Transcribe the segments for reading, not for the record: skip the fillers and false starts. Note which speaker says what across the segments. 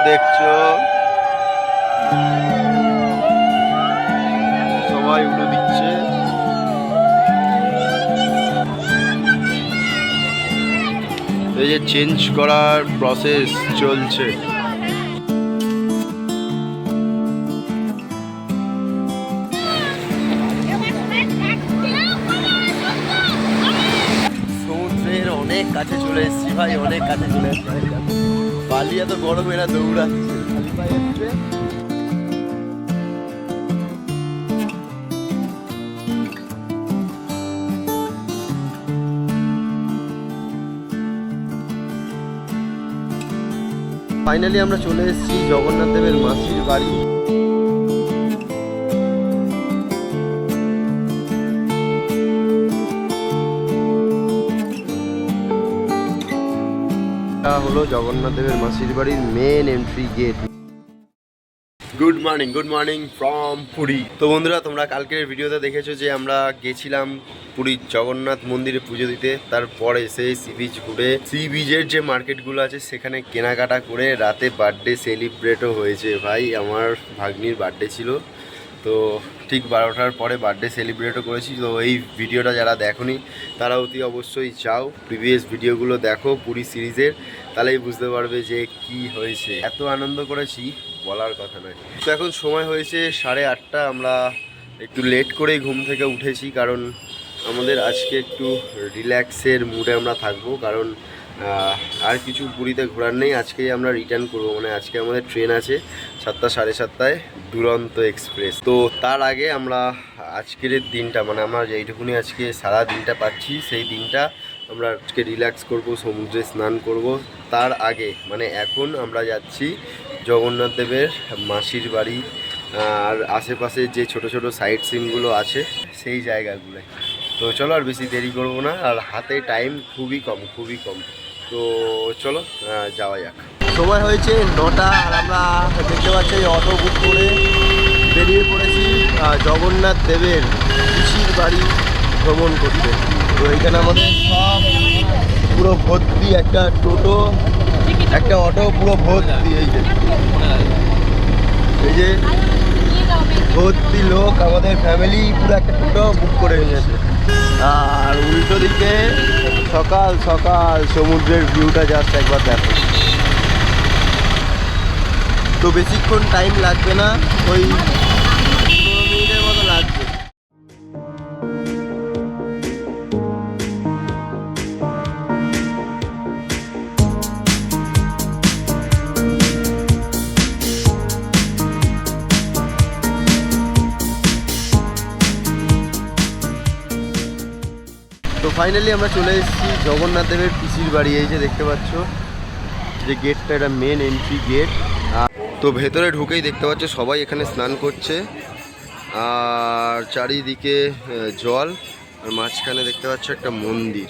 Speaker 1: দেখছো, সবাই উড়ো দিচ্ছে। এই যে চেঞ্জ করার প্রসেস চলছে। সমুদ্রের অনেক কাছে চলে এসেছি ভাই, অনেক কাছে চলে এসেছি। বালি এত বড় মেয়েরা দৌড়াচ্ছে খালি পায়ে এসছে। ফাইনালি আমরা চলে এসেছি জগন্নাথ দেবের মাসির বাড়ি। এটা হলো জগন্নাথ দেবের মাসির বাড়ির main entry gate. Good morning from Puri. তো বন্ধুরা, তোমরা কালকের ভিডিওতে দেখেছো যে আমরা গেছিলাম পুরীর জগন্নাথ মন্দিরে পুজো দিতে। তারপরে সেই সি বিচ ঘুরে, সি বিচের যে মার্কেটগুলো আছে সেখানে কেনাকাটা করে রাতে বার্থডে সেলিব্রেটও হয়েছে। ভাই আমার ভাগ্নির বার্থডে ছিল, তো ঠিক 12টার পরে বার্থডে সেলিব্রেটও করেছি। তো এই ভিডিওটা যারা দেখোনি তারা অতি অবশ্যই যাও, প্রিভিয়াস ভিডিওগুলো দেখো পুরী সিরিজের, তাহলেই বুঝতে পারবে যে কি হয়েছে। এত আনন্দ করেছি বলার কথা নয়। তো এখন সময় হয়েছে 8:30। আমরা একটু লেট করেই ঘুম থেকে উঠেছি, কারণ আমাদের আজকে একটু রিল্যাক্সের মুডে আমরা থাকবো। কারণ আর কিছু পুরীতে ঘোরার নেই, আজকেই আমরা রিটার্ন করবো। মানে আজকে আমাদের ট্রেন আছে 7টা 7:30 দুরন্ত এক্সপ্রেস। তো তার আগে আমরা আজকের দিনটা, মানে আমরা যেইটুকুনি আজকে সারা দিনটা পাচ্ছি, সেই দিনটা আমরা আজকে রিল্যাক্স করব, সমুদ্রে স্নান করব। তার আগে মানে এখন আমরা যাচ্ছি জগন্নাথ দেবের মাসির বাড়ি আর আশেপাশে যে ছোট ছোট সাইট সিনগুলো আছে সেই জায়গাগুলো। তো চলো আর বেশি দেরি করব না, আর হাতে টাইম খুবই কম। তো চলো যাওয়া যাক। সময় হয়েছে 9টা, আর আমরা দেখতে পাচ্ছি অটো বুক করে বেরিয়ে পড়েছি জগন্নাথ দেবের পিসির বাড়ি ভ্রমণ করতে। তো এখানে আমাদের সব পুরো ভর্তি, একটা টোটো একটা অটো পুরো ভর্তি। এই যে ভর্তি লোক, আমাদের ফ্যামিলি পুরো একটা টোটো বুক করে নিয়েছে। আর উল্টো দিকে সকাল সকাল সমুদ্রের ভিউটা জাস্ট একবার দেখো। তো বেশিক্ষণ টাইম লাগবে না, ওই 15 মিনিটের মতো লাগবে। তো ফাইনালি আমরা চলে এসেছি জগন্নাথ দেবের পিসির বাড়ি। এই যে দেখতে পাচ্ছ যে গেটটা, এটা মেন এন্ট্রি গেট। তো ভেতরে ঢুকেই দেখতে পাচ্ছ সবাই এখানে স্নান করছে, আর চারিদিকে জল, আর মাঝখানে দেখতে পাচ্ছ একটা মন্দির।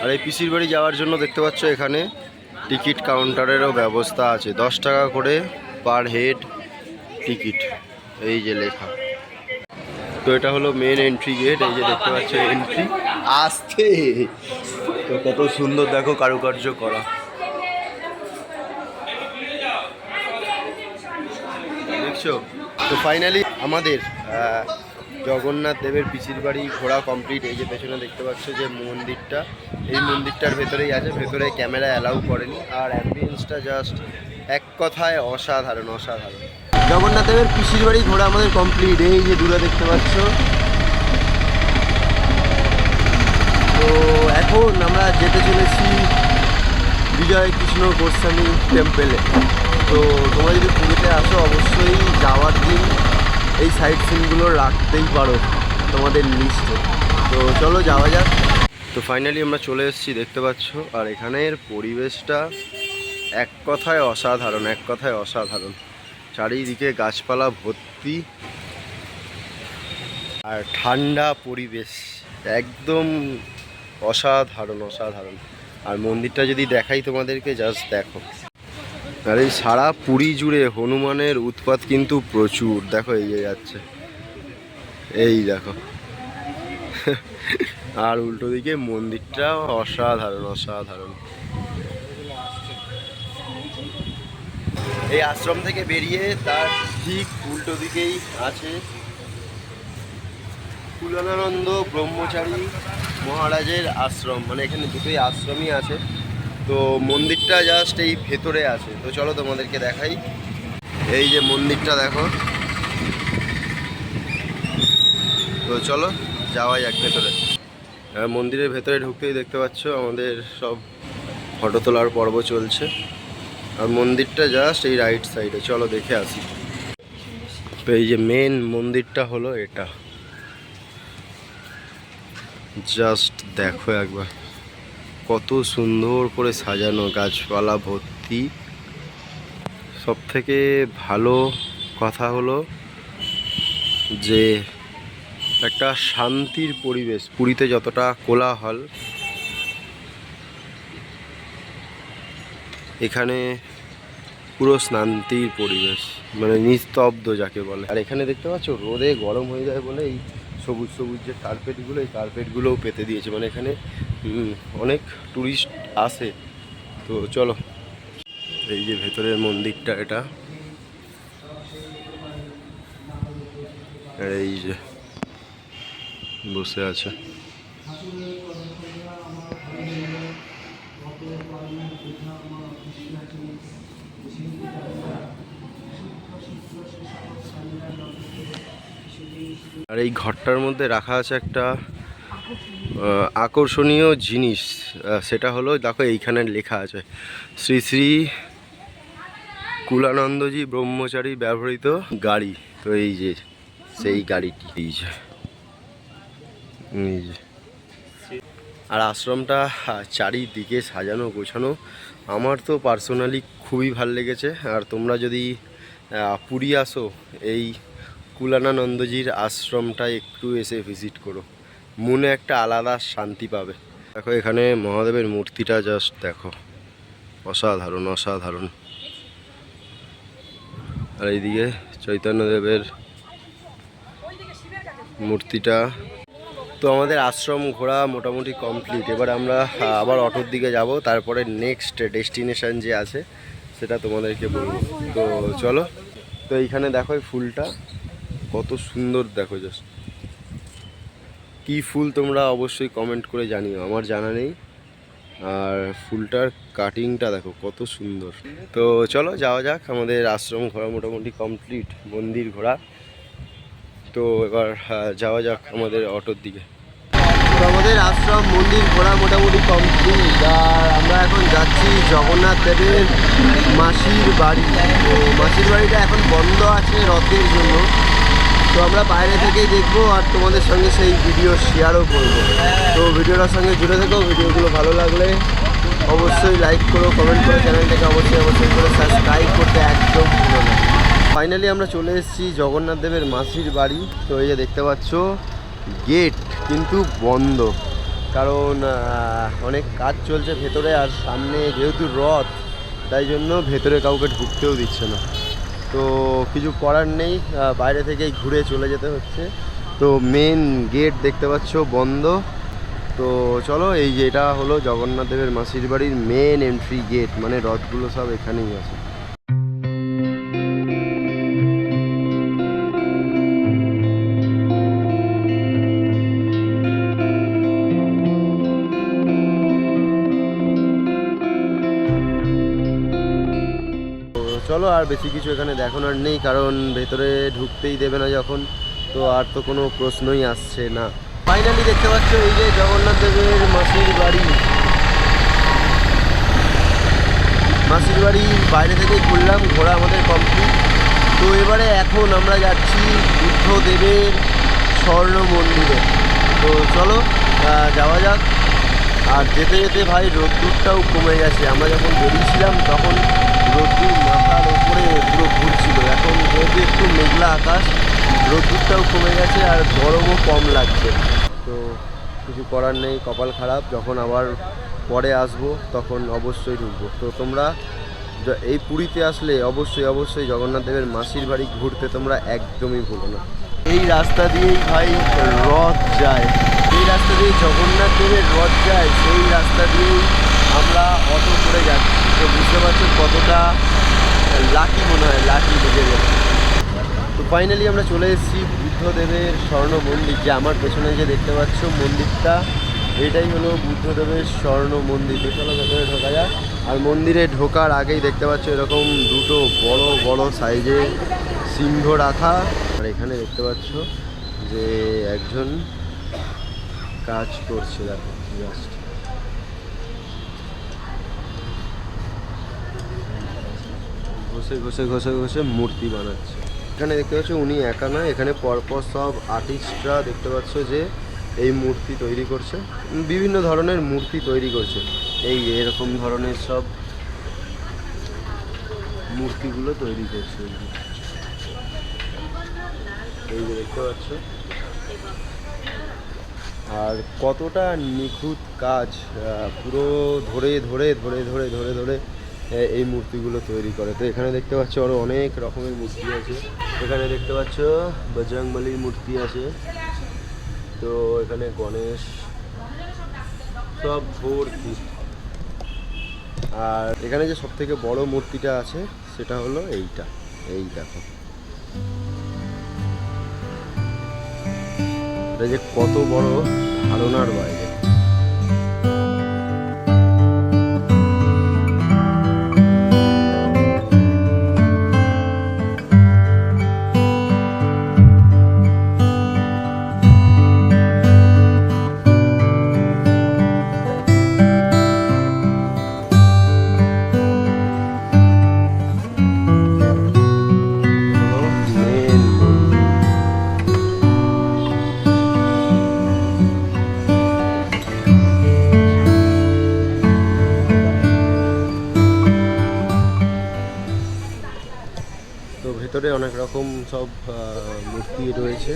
Speaker 1: আর এই পিসির বাড়ি যাওয়ার জন্য দেখতে পাচ্ছ এখানে টিকিট কাউন্টারেরও ব্যবস্থা আছে। 10 টাকা করে পার হেড টিকিট, এই যে লেখা। তো এটা হলো মেন এন্ট্রি গেট। এই যে দেখতে পাচ্ছ এন্ট্রি, আসতে তো কত সুন্দর দেখো কারুকার্য করা। দেখছো? তো ফাইনালি আমাদের জগন্নাথ দেবের পিসির বাড়ি ঘোরা কমপ্লিট। এই যে পেছনে দেখতে পাচ্ছ যে মন্দিরটা, এই মন্দিরটার ভেতরেই আছে। ভেতরে ক্যামেরা অ্যালাউ করেনি, আর অ্যাম্বিয়েন্সটা জাস্ট এক কথায় অসাধারণ। জগন্নাথ দেবের পিসির বাড়ি ঘোরা আমাদের কমপ্লিট। এই যে দূরে দেখতে পাচ্ছ। তো এখন আমরা যেতে চলেছি বিজয় কৃষ্ণ গোস্বামী টেম্পেলে। তো তোমরা যদি পুরীতে আসো অবশ্যই যাওয়ার দিন এই সাইট সিনগুলো রাখতেই পারো তোমাদের লিস্টে। তো চলো যাওয়া যাক। তো ফাইনালি আমরা চলে এসেছি দেখতে পাচ্ছ, আর এখানের পরিবেশটা এক কথায় অসাধারণ। চারিদিকে গাছপালা ভর্তি আর ঠান্ডা পরিবেশ, একদম অসাধারণ। আর মন্দিরটা যদি দেখাই তোমাদেরকে, জাস্ট দেখো। আর এই সারা পুরী জুড়ে হনুমানের উৎপাত কিন্তু প্রচুর। দেখো এই যে যাচ্ছে, এই দেখো আর উল্টো দিকে মন্দিরটা অসাধারণ অসাধারণ। এই আশ্রম থেকে বেরিয়ে তার ঠিক উল্টো দিকেই আছে কুলানানন্দ ব্রহ্মচারী মহারাজের আশ্রম। মানে এখানে দুটোই আশ্রমই আছে। তো মন্দিরটা জাস্ট এই ভেতরে আছে। তো চলো তোমাদেরকে দেখাই। এই যে মন্দিরটা দেখো। তো চলো যাওয়া যাক ভেতরে। মন্দিরের ভেতরে ঢুকতেই দেখতে পাচ্ছ আমাদের সব ফটো তোলার পর্ব চলছে। আর মন্দিরটা জাস্ট এই রাইট সাইডে। চলো দেখে আসি। তো এই যে মেন মন্দিরটা হলো এটা। জাস্ট দেখো একবার কত সুন্দর করে সাজানো, গাছপালা ভর্তি। সব থেকে ভালো কথা হলো যে একটা শান্তির পরিবেশ। পুরীতে যতটা কোলাহল, এখানে পুরো শান্তির পরিবেশ, মানে নিস্তব্ধ যাকে বলে। আর এখানে দেখতে পাচ্ছ রোদে গরম হয়ে যায় বলে এই সবুজ সবুজ যে কার্পেটগুলো, এই কার্পেটগুলোও পেতে দিয়েছে। মানে এখানে অনেক টুরিস্ট আসে। তো চলো, এই যে ভেতরের মন্দিরটা এটা। এই যে বসে আছে। আর এই ঘরটার মধ্যে রাখা আছে একটা আকর্ষণীয় জিনিস। সেটা হলো দেখো এইখানে লেখা আছে শ্রী শ্রী কুলানন্দজি ব্রহ্মচারী ব্যবহৃত গাড়ি। তো এই যে সেই গাড়িটি। এই যে আর আশ্রমটা চারিদিকে সাজানো গোছানো। আমার তো পার্সোনালি খুবই ভাল লেগেছে। আর তোমরা যদি পুরী আসো, এই কুলানানন্দজির আশ্রমটা একটু এসে ভিজিট করো, মনে একটা আলাদা শান্তি পাবে। দেখো এখানে মহাদেবের মূর্তিটা জাস্ট দেখো, অসাধারণ অসাধারণ। আর এইদিকে চৈতন্যদেবের মূর্তিটা। তো আমাদের আশ্রম ঘোরা মোটামুটি কমপ্লিট। এবার আমরা আবার অটোর দিকে যাব, তারপরে নেক্সট ডেস্টিনেশন যে আছে সেটা তোমাদেরকে বলবো। তো চলো। তো এইখানে দেখো এই ফুলটা কত সুন্দর, দেখো জাস্ট কী ফুল তোমরা অবশ্যই কমেন্ট করে জানিও, আমার জানা নেই। আর ফুলটার কাটিংটা দেখো কত সুন্দর। তো চলো যাওয়া যাক। আমাদের আশ্রম ঘোরা মোটামুটি কমপ্লিট, মন্দির ঘোরা। তো এবার যাওয়া যাক আমাদের অটোর দিকে। তো আমাদের আশ্রম মন্দির ঘোরা মোটামুটি কমপ্লিট। আর আমরা এখন যাচ্ছি জগন্নাথ দেবের মাসির বাড়ি। তো মাসির বাড়িটা এখন বন্ধ আছে রথের জন্য। তো আমরা বাইরে থেকেই দেখবো আর তোমাদের সঙ্গে সেই ভিডিও শেয়ারও করবো। তো ভিডিওটার সঙ্গে জুড়ে থেকো। ভিডিওগুলো ভালো লাগলে অবশ্যই লাইক করো, কমেন্ট করো, চ্যানেলটাকে অবশ্যই করে সাবস্ক্রাইব করতে একদম ভুলো না। ফাইনালি আমরা চলে এসেছি জগন্নাথ দেবের মাসির বাড়ি। তো এই যে দেখতে পাচ্ছ গেট কিন্তু বন্ধ, কারণ অনেক কাজ চলছে ভেতরে। আর সামনে যেহেতু রথ, তাই জন্য ভেতরে কাউকে ঢুকতেও দিচ্ছে না। তো কিছু করার নেই, বাইরে থেকেই ঘুরে চলে যেতে হচ্ছে। তো মেন গেট দেখতে পাচ্ছ বন্ধ। তো চলো, এই যে এটা হলো জগন্নাথ দেবের মাসির বাড়ির মেন এন্ট্রি গেট, মানে রথগুলো সব এখানেই আছে। চলো, আর বেশি কিছু এখানে দেখানোর নেই, কারণ ভেতরে ঢুকতেই দেবে না যখন, তো আর তো কোনো প্রশ্নই আসছে না। ফাইনালি দেখতে পাচ্ছ এই যে জগন্নাথ দেবের মাসির বাড়ি। মাসির বাড়ি বাইরে থেকে ঘুরলাম, ঘোরা আমাদের কমপ্লিট। তো এবারে এখন আমরা যাচ্ছি বুদ্ধদেবের স্বর্ণ মন্দিরে। তো চলো যাওয়া যাক। আর যেতে যেতে ভাই রোদ্দুরটাও কমে গেছে। আমরা যখন বেরিয়েছিলাম তখন রোদ্দুর মাথার ওপরে পুরো ঘুরছিল। এখন যেহেতু একটু মেঘলা আকাশ, রোদ্দুরটাও কমে গেছে আর গরমও কম লাগছে। তো কিছু করার নেই, কপাল খারাপ। যখন আবার পরে আসবো তখন অবশ্যই ঢুকবো। তো তোমরা এই পুরীতে আসলে অবশ্যই জগন্নাথ দেবের মাসির বাড়ি ঘুরতে তোমরা একদমই ভুলো না। এই রাস্তা দিয়েই ভাই রথ যায়। যে জগন্নাথ দেবের রথ যায় সেই রাস্তা দিয়েই আমরা অটো করে যাচ্ছি। তো বুঝতে পারছো কতটা লাকি মনে হয়, লাকি নিজেদের। তো ফাইনালি আমরা চলে এসেছি বুদ্ধদেবের স্বর্ণ মন্দির, যে আমার পেছনে যে দেখতে পাচ্ছ মন্দিরটা, এটাই হলো বুদ্ধদেবের স্বর্ণ মন্দির। তো চলো ভেতরে ঢোকা যায়। আর মন্দিরে ঢোকার আগেই দেখতে পাচ্ছ এরকম দুটো বড় বড় সাইজে সিংহ রাখা। আর এখানে দেখতে পাচ্ছ যে একজন কাজ করছে, দেখো জাস্ট ঘষে ঘষে ঘষে ঘষে মূর্তি বানাচ্ছে। এখানে দেখতে পাচ্ছ উনি একা না, এখানে পরপর সব আর্টিস্টরা দেখতে পাচ্ছ যে এই মূর্তি তৈরি করছে, বিভিন্ন ধরনের মূর্তি তৈরি করছে। এই এরকম ধরনের সব মূর্তিগুলো তৈরি করছে, এই যে দেখতে পাচ্ছ। আর কতটা নিখুঁত কাজ, পুরো ধরে ধরে ধরে ধরে ধরে ধরে এই মূর্তিগুলো তৈরি করে। তো এখানে দেখতে পাচ্ছ আরও অনেক রকমের মূর্তি আছে। এখানে দেখতে পাচ্ছ বজরংবলীর মূর্তি আছে, তো এখানে গণেশ, সব ভর্তি। আর এখানে যে সবথেকে বড় মূর্তিটা আছে সেটা হলো এইটা, এই দেখো এটা যে কত বড় ধারণার বাইরে। তো ভেতরে অনেক রকম সব মূর্তি রয়েছে,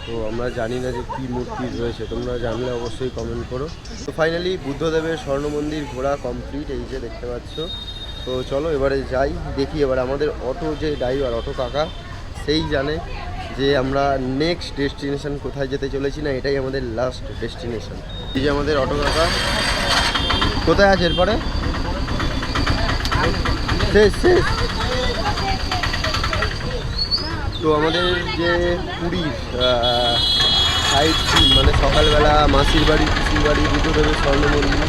Speaker 1: তো আমরা জানি না যে কী মূর্তি রয়েছে, তোমরা জানলে অবশ্যই কমেন্ট করো। তো ফাইনালি বুদ্ধদেবের স্বর্ণ মন্দির ঘোরা কমপ্লিট, এই যে দেখতে পাচ্ছ। তো চলো এবারে যাই, দেখি এবার আমাদের অটো যে ড্রাইভার, অটো কাকা, সেই জানে যে আমরা নেক্সট ডেস্টিনেশন কোথায় যেতে চলেছি। না, এটাই আমাদের লাস্ট ডেস্টিনেশন। এই যে আমাদের অটো কাকা কোথায় আছে এরপরে, শেষ শেষ। তো আমাদের যে পুরীর সাইড সিন, মানে সকালবেলা মাসির বাড়ি, পিসির বাড়ি, বুদ্ধদেবের স্বর্ণ মন্দির,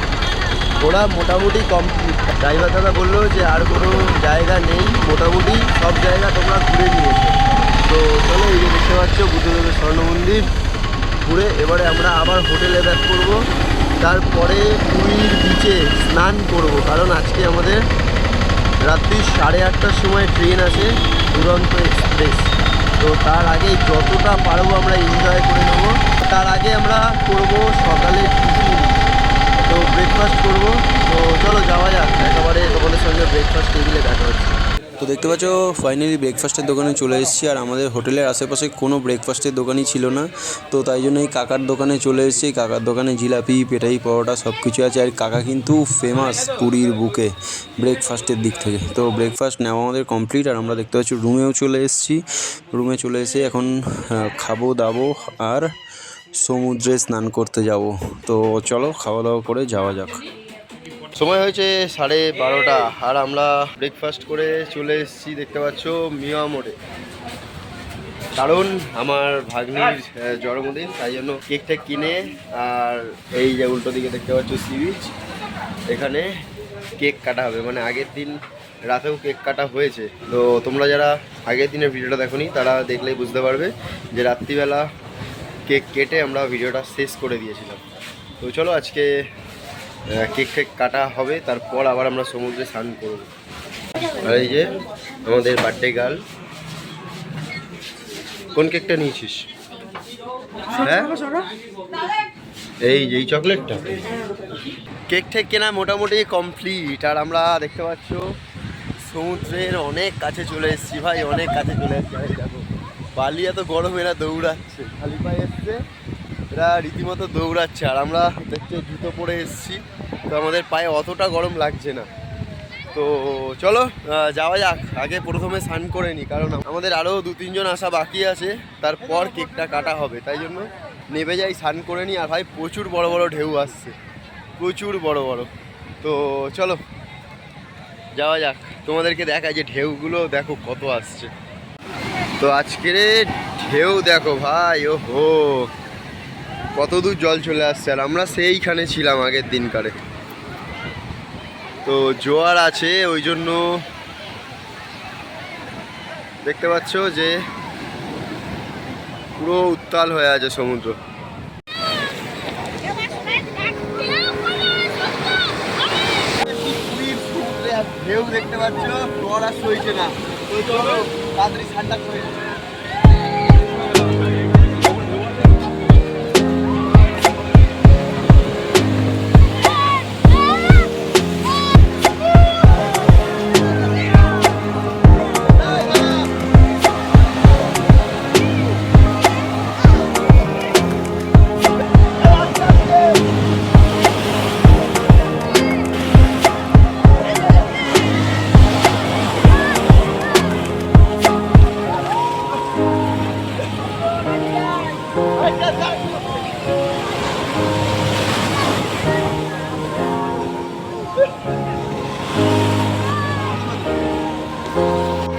Speaker 1: ওরা মোটামুটি কমপ্লিট। ড্রাইভার দাদা বললো যে আর কোনো জায়গা নেই, মোটামুটি সব জায়গা তোমরা ঘুরে নিয়েছো। তো চলো এই যে দেখতে পাচ্ছ বুদ্ধদেবের স্বর্ণ মন্দির ঘুরে এবারে আমরা আবার হোটেলে ব্যাক করব। তারপরে পুরীর বিচে স্নান করব, কারণ আজকে আমাদের রাত্রি 8:30টার সময় ট্রেন আছে, দুরন্ত এক্সপ্রেস। তো তার আগে যতটা পারবো আমরা এনজয় করে নেবো। তার আগে আমরা করব সকালের টিফিন, তো ব্রেকফাস্ট করব। তো চলো যাওয়া যাক, একেবারে তোমাদের সঙ্গে ব্রেকফাস্ট টেবিলে দেখা হচ্ছে।
Speaker 2: তো দেখতে পাচ্ছ ফাইনালি ব্রেকফাস্টের দোকানে চলে এসেছি। আর আমাদের হোটেলের আশেপাশে কোনো ব্রেকফাস্টের দোকানই ছিল না, তো তাই জন্য এই কাকার দোকানে চলে এসেছি। কাকার দোকানে জিলাপি, পেটাই, পরোটা সব কিছু আছে। আর কাকা কিন্তু ফেমাস পুরীর বুকে ব্রেকফাস্টের দিক থেকে। তো ব্রেকফাস্ট নেওয়া আমাদের কমপ্লিট, আর আমরা দেখতে পাচ্ছি রুমেও চলে এসেছি। রুমে চলে এসে এখন খাবো দাবো আর সমুদ্রে স্নান করতে যাব। তো চলো খাওয়া দাওয়া করে যাওয়া যাক।
Speaker 1: সময় হয়েছে 12:30, আর আমরা ব্রেকফাস্ট করে চলে এসেছি দেখতে পাচ্ছ মিয়া মোড়ে, কারণ আমার ভাগ্নির জন্মদিন, তাই জন্য কেকটা কিনে। আর এই যে উল্টো দিকে দেখতে পাচ্ছ সি বিচ, এখানে কেক কাটা হবে, মানে আগের দিন রাতেও কেক কাটা হয়েছে। তো তোমরা যারা আগের দিনের ভিডিওটা দেখোনি তারা দেখলেই বুঝতে পারবে যে রাত্রিবেলা কেক কেটে আমরা ভিডিওটা শেষ করে দিয়েছিলাম। তো চলো আজকে কেক টেক কাটা হবে, তারপর আবার আমরা সমুদ্রে স্নান করব। আর এই যে আমাদের বার্থডে গার্ল, কোন কেকটা নিয়েছিস? হ্যাঁ এই চকলেটটা। কেক ঠেক কেনা মোটামুটি কমপ্লিট, আর আমরা দেখতে পাচ্ছ সমুদ্রের অনেক কাছে চলে এসেছি ভাই, অনেক কাছে চলে এসেছি। দেখো বালি এত গরম, এরা দৌড়াচ্ছে, খালি পায়ে এসছে, এরা রীতিমতো দৌড়াচ্ছে। আর আমরা দেখতে জুতো পরে এসেছি, তো আমাদের পায়ে অতটা গরম লাগছে না। তো চলো যাওয়া যাক, আগে প্রথমে স্নান করে নিই, কারণ আমাদের আরও 2-3 জন আসা বাকি আছে, তারপর কেকটা কাটা হবে। তাই জন্য নেমে যাই, স্নান করে নিই। আর ভাই প্রচুর বড় বড় ঢেউ আসছে, প্রচুর বড় বড়। তো চলো যাওয়া যাক, তোমাদেরকে দেখায় যে ঢেউগুলো দেখো কত আসছে। তো আজকের ঢেউ দেখো ভাই, ও হো কত দূর জল চলে আসছে। আর আমরা সেইখানে ছিলাম আগের দিনকারে। তো জোয়ার আছে ওই জন্য দেখতে পাচ্ছ যে পুরো উত্তাল হয়ে আছে সমুদ্র। ঢেউ দেখতে পাচ্ছ, জল আর সইছে না। তো চলো তাড়াতাড়ি ঠান্ডা করে।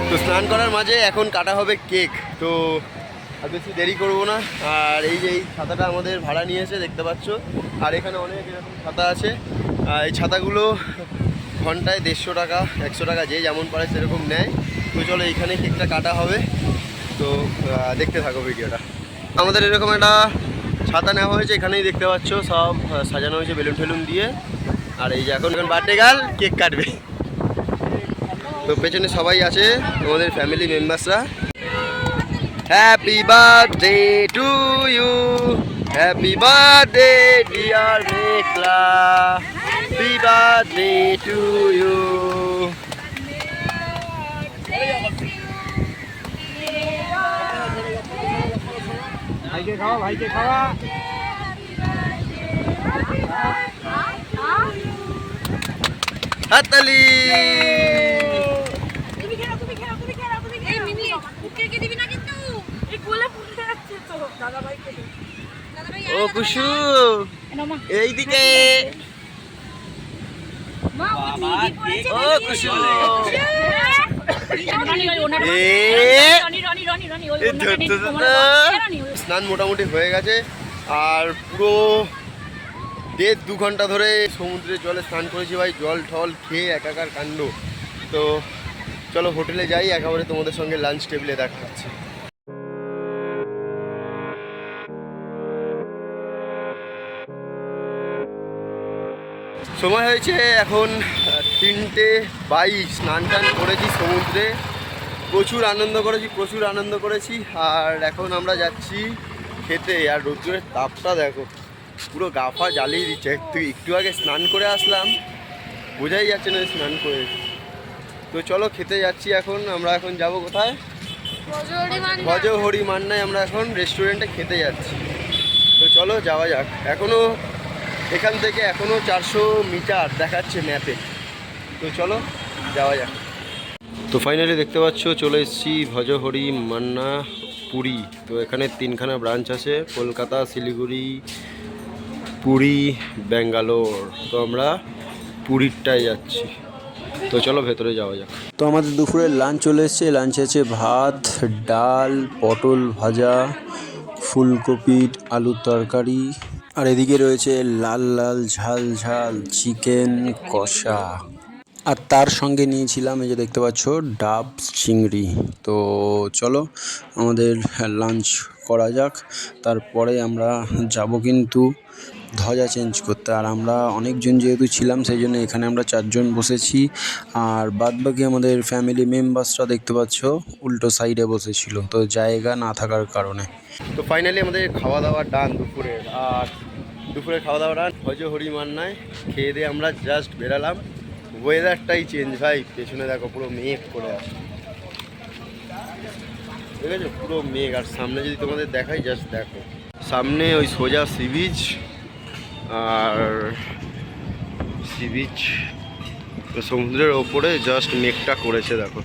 Speaker 1: তো স্নান করার মাঝে এখন কাটা হবে কেক। তো আর বেশি দেরি করবো না। আর এই যে এই ছাতাটা আমাদের ভাড়া নিয়েছে দেখতে পাচ্ছ। আর এখানে অনেক এরকম ছাতা আছে। এই ছাতাগুলো ঘন্টায় 150 টাকা 100 টাকা, যে যেমন পারে সেরকম নেয়। তো চলো এইখানে কেকটা কাটা হবে। তো দেখতে থাকো ভিডিওটা। আমাদের এরকম একটা ছাতা নেওয়া হয়েছে, এখানেই দেখতে পাচ্ছ সব সাজানো হয়েছে বেলুন টেলুন দিয়ে। আর এই যে এখন বার্থডে গার্ল কেক কাটবে। তো পেছনে সবাই আছে আমাদের ফ্যামিলি মেম্বার্সরা। Happy birthday to you, happy birthday dear Meghla, happy birthday to you.
Speaker 3: ভাইকে খাওয়া, ভাইকে খাওয়া।
Speaker 1: হাততালি। ও কুসু এইদিকে, ও কুসু স্নান মোটামুটি হয়ে গেছে। আর পুরো 1.5-2 ঘন্টা ধরে সমুদ্রের জলে স্নান করেছি ভাই, জল ঠল খেয়ে একাকার কাণ্ড। তো চলো হোটেলে যাই, একেবারে তোমাদের সঙ্গে লাঞ্চ টেবিলে দেখা হচ্ছে। সময় হয়েছে এখন 3:22। স্নান টান করেছি সমুদ্রে, প্রচুর আনন্দ করেছি। আর এখন আমরা যাচ্ছি খেতে। আর রোদ্দুরের তাপটা দেখো, পুরো গা ফা জ্বালিয়ে দিচ্ছে। একটু আগে স্নান করে আসলাম, বোঝাই যাচ্ছে না স্নান করেছি। তো চলো খেতে যাচ্ছি এখন। আমরা এখন যাব কোথায়? ভজহরি মান্নায় আমরা এখন রেস্টুরেন্টে খেতে যাচ্ছি। তো চলো যাওয়া যাক। এখান থেকে এখনও 400 মিটার দেখাচ্ছে ম্যাপে। তো চলো যাওয়া যাক। তো ফাইনালি দেখতে পাচ্ছ চলে এসেছি ভজহরি মান্না পুরী। তো এখানে 3খানা ব্রাঞ্চ আছে, কলকাতা, শিলিগুড়ি, পুরী, ব্যাঙ্গালোর। তো আমরা পুরীরটায় যাচ্ছি। তো চলো ভেতরে যাওয়া যাক।
Speaker 2: তো আমাদের দুপুরের লাঞ্চ চলে এসছে। লাঞ্চে আছে ভাত, ডাল, পটল ভাজা, ফুলকপির আলুর তরকারি, আর এদিকে রয়েছে লাল লাল ঝাল ঝাল চিকেন কষা। আর তার সঙ্গে নিয়েছিলাম এই যে দেখতে পাচ্ছ ডাব চিংড়ি। তো চলো আমাদের লাঞ্চ করা যাক, তারপরে আমরা যাব কিন্তু ধ্বজা চেঞ্জ করতে। আর আমরা অনেকজন যেহেতু ছিলাম সেই জন্য এখানে আমরা 4 জন বসেছি। আর বাদবাকি আমাদের ফ্যামিলি মেম্বার্সরা দেখতে পাচ্ছ উল্টো সাইডে বসেছিল, তো জায়গা না থাকার কারণে।
Speaker 1: তো ফাইনালি আমাদের খাওয়া দাওয়া ডান দুপুরের। আর দুপুরে খাওয়া দাওয়া ডান ভজহরি মান্নায় খেয়ে দিয়ে আমরা জাস্ট বেরালাম। ওয়েদারটাই চেঞ্জ ভাই, পেছনে দেখো পুরো মেঘ করে আছে, ঠিক আছে, পুরো মেঘ। আর সামনে যদি তোমাদের দেখাই, জাস্ট দেখো সামনে ওই সোজা সি বিচ। আর সি বিচ সমুদ্রের ওপরে জাস্ট মেঘটা করেছে দেখো।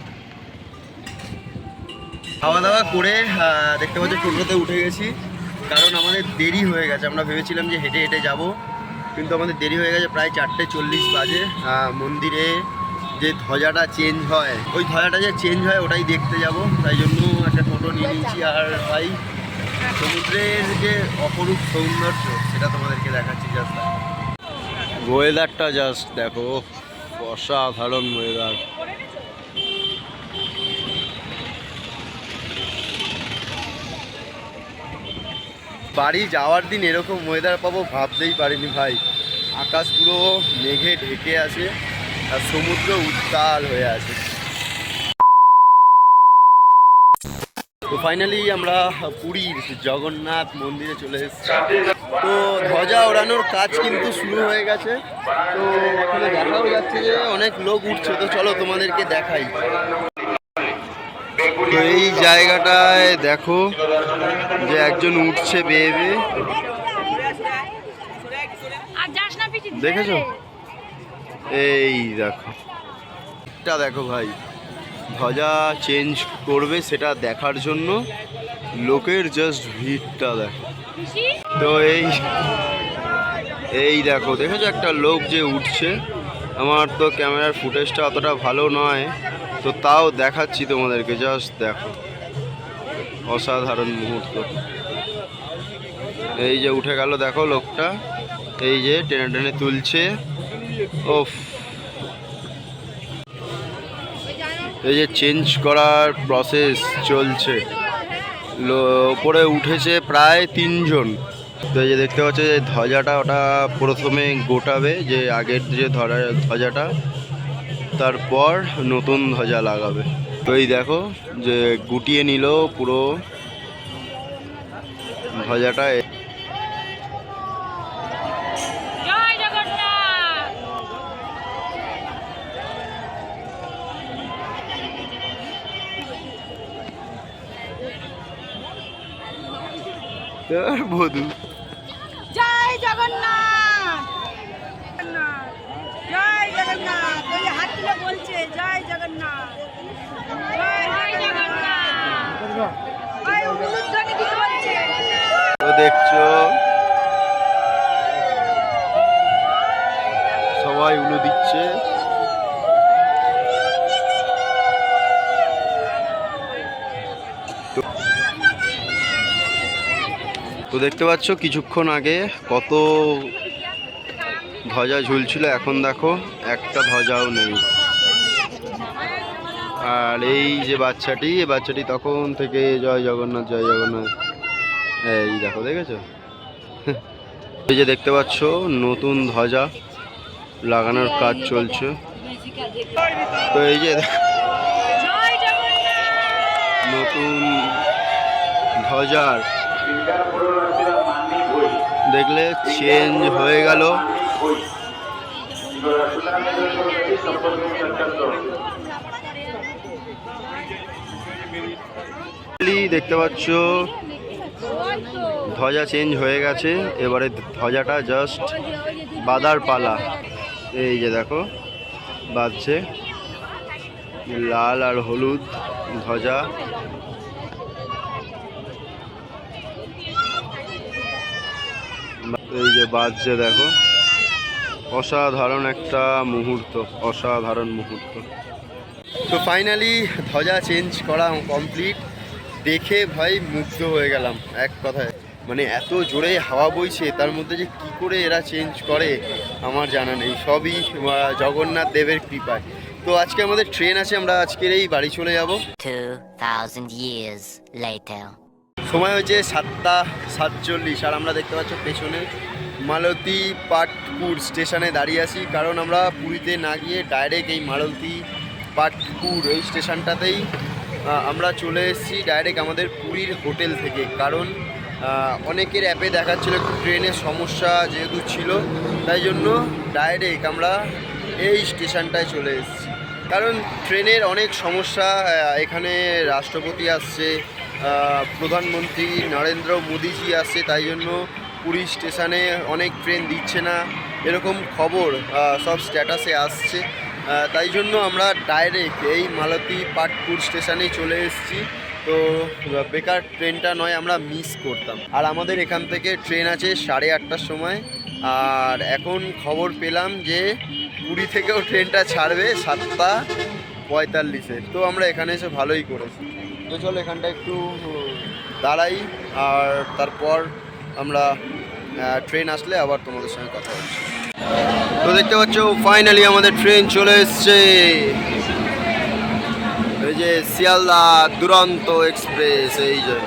Speaker 1: খাওয়া দাওয়া করে দেখতে পাচ্ছি টোটোতে উঠে গেছি। কারণ আমাদের দেরি হয়ে গেছে। আমরা ভেবেছিলাম যে হেঁটে হেঁটে যাব, কিন্তু আমাদের দেরি হয়ে গেছে, প্রায় 4:40 বাজে। মন্দিরে যে ধ্বজাটা চেঞ্জ হয়, ওই ধ্বজাটা যে চেঞ্জ হয় ওটাই দেখতে যাব, তাই জন্য একটা টোটো নিয়ে নিয়েছি। আর ভাই সমুদ্রের যে অপরূপ সৌন্দর্য সেটা তোমাদেরকে দেখাচ্ছি। জাস্ট ওয়েদারটা জাস্ট দেখো, অসাধারণ ওয়েদার। বাড়ি যাওয়ার দিন এরকম ওয়েদার পাবো ভাবতেই পারিনি ভাই। আকাশ পুরো মেঘে ঢেকে আছে আর সমুদ্র উত্তাল হয়ে আছে। তো ফাইনালি আমরা পুরীর জগন্নাথ মন্দিরে চলে এসেছি। তো ধ্বজা ওড়ানোর কাজ কিন্তু শুরু হয়ে গেছে। তো ওখানে দেখাও যাচ্ছে যে অনেক লোক উঠছে। তো চলো তোমাদেরকে দেখাই। তো এই জায়গাটায় দেখো যে একজন উঠছে বেয়ে বেয়ে, দেখেছো? এই দেখো, এটা দেখো ভাই, ধ্বজা চেঞ্জ করবে সেটা দেখার জন্য লোকের জাস্ট ভিড়টা দেখো। তো এই দেখো, দেখেছো একটা লোক যে উঠছে। আমার তো ক্যামেরার ফুটেজটা অতটা ভালো নয়, তো তাও দেখাচ্ছি তোমাদেরকে। জাস্ট দেখো, অসাধারণ মুহূর্ত। এই যে উঠে গেল দেখো লোকটা, এই যে টেনে টেনে তুলছে। ওফ, এই যে চেঞ্জ করার প্রসেস চলছে। ওপরে উঠেছে প্রায় 3 জন। তো এই যে দেখতে পাচ্ছ যে ধ্বজাটা, ওটা প্রথমে গোটাবে, যে আগের যে ধ্বজাটা, তারপর নতুন ধ্বজা লাগাবে। তো এই দেখো যে গুটিয়ে নিল পুরো ধ্বজাটা। বধূ
Speaker 4: জয় জগন্নাথ, জয় জগন্নাথ। ওই হাত তুলে বলছে জয় জগন্নাথ, জয় জগন্নাথ। ওই উলুধ্বনি দিয়ে বলছে।
Speaker 1: তো দেখছো সবাই উলু দিচ্ছে। তো দেখতে পাচ্ছ কিছুক্ষণ আগে কত ধ্বজা ঝুলছিল, এখন দেখো একটা ধ্বজাও নেই। আর এই যে বাচ্চাটি, এই বাচ্চাটি তখন থেকে জয় জগন্নাথ জয় জগন্নাথ, এই দেখো, দেখেছো? এই যে দেখতে পাচ্ছ নতুন ধ্বজা লাগানোর কাজ চলছে। তো এই যে নতুন ধ্বজার দেখলে চেঞ্জ হয়ে গেল। দেখতে পাচ্ছ ধ্বজা চেঞ্জ হয়ে গেছে, এবারে ধ্বজাটা জাস্ট বাঁধার পালা। এই যে দেখো বাজছে, লাল আর হলুদ ধ্বজা। এই যে বাজছে দেখো, অসাধারণ একটা মুহূর্ত, অসাধারণ মুহূর্ত। তো ফাইনালি ধ্বজা চেঞ্জ করা কমপ্লিট। দেখে ভাই মুগ্ধ হয়ে গেলাম এক কথায়। মানে এত জোরে হাওয়া বইছে, তার মধ্যে যে কী করে এরা চেঞ্জ করে আমার জানা নেই। সবই জগন্নাথ দেবের কৃপায়। তো আজকে আমাদের ট্রেন আছে, আমরা আজকের এই বাড়ি চলে যাব।
Speaker 5: 2000 years later.
Speaker 1: সময় হয়েছে 7:47 আর আমরা দেখতে পাচ্ছ পেছনে মালতী পাটপুর স্টেশনে দাঁড়িয়ে আছি। কারণ আমরা পুরীতে না গিয়ে ডাইরেক্ট এই মালতী পাটপুর এই স্টেশনটাতেই আমরা চলে এসেছি ডাইরেক্ট আমাদের পুরীর হোটেল থেকে। কারণ অনেকের অ্যাপে দেখাচ্ছিল একটু ট্রেনের সমস্যা যেহেতু ছিল, তাই জন্য ডাইরেক্ট আমরা এই স্টেশনটায় চলে এসেছি। কারণ ট্রেনের অনেক সমস্যা, এখানে রাষ্ট্রপতি আসছে, প্রধানমন্ত্রী নরেন্দ্র মোদীজি আসছে, তাই জন্য পুরী স্টেশনে অনেক ট্রেন দিচ্ছে না, এরকম খবর সব স্ট্যাটাসে আসছে। তাই জন্য আমরা ডাইরেক্ট এই মালতী পাটপুর স্টেশনে চলে এসেছি। তো বেকার ট্রেনটা নয় আমরা মিস করতাম। আর আমাদের এখান থেকে ট্রেন আছে 8:30টার সময়, আর এখন খবর পেলাম যে পুরী থেকেও ট্রেনটা ছাড়বে 7:45-এ। তো আমরা এখানে এসে ভালোই করেছি। তো চলো এখানটা একটু দাঁড়াই, আর তারপর আমরা ট্রেন আসলে আবার তোমাদের সঙ্গে কথা হচ্ছে। তো দেখতে পাচ্ছ ফাইনালি আমাদের ট্রেন চলে এসছে, এই যে শিয়ালদা দুরন্ত এক্সপ্রেস, এই যে।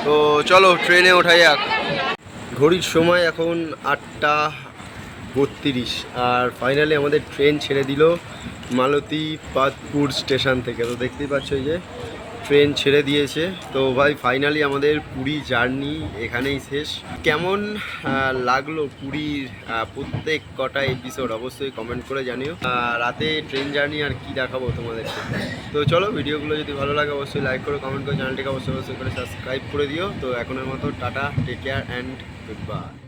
Speaker 1: তো চলো ট্রেনে ওঠাই যাক। ঘড়ির সময় এখন 8:32, আর ফাইনালি আমাদের ট্রেন ছেড়ে দিল মালতী পাদপুর স্টেশন থেকে। তো দেখতেই পাচ্ছ এই যে ট্রেন ছেড়ে দিয়েছে। তো ভাই ফাইনালি আমাদের পুরী জার্নি এখানেই শেষ। কেমন লাগলো পুরীর প্রত্যেক কটা এপিসোড অবশ্যই কমেন্ট করে জানিও। রাতে ট্রেন জার্নি আর কি দেখাবো তোমাদেরকে। তো চলো ভিডিওগুলো যদি ভালো লাগে অবশ্যই লাইক করো, কমেন্ট করো, চ্যানেলটিকে অবশ্যই করে সাবস্ক্রাইব করে দিও। তো এখনের মতো tata, take care and good bye.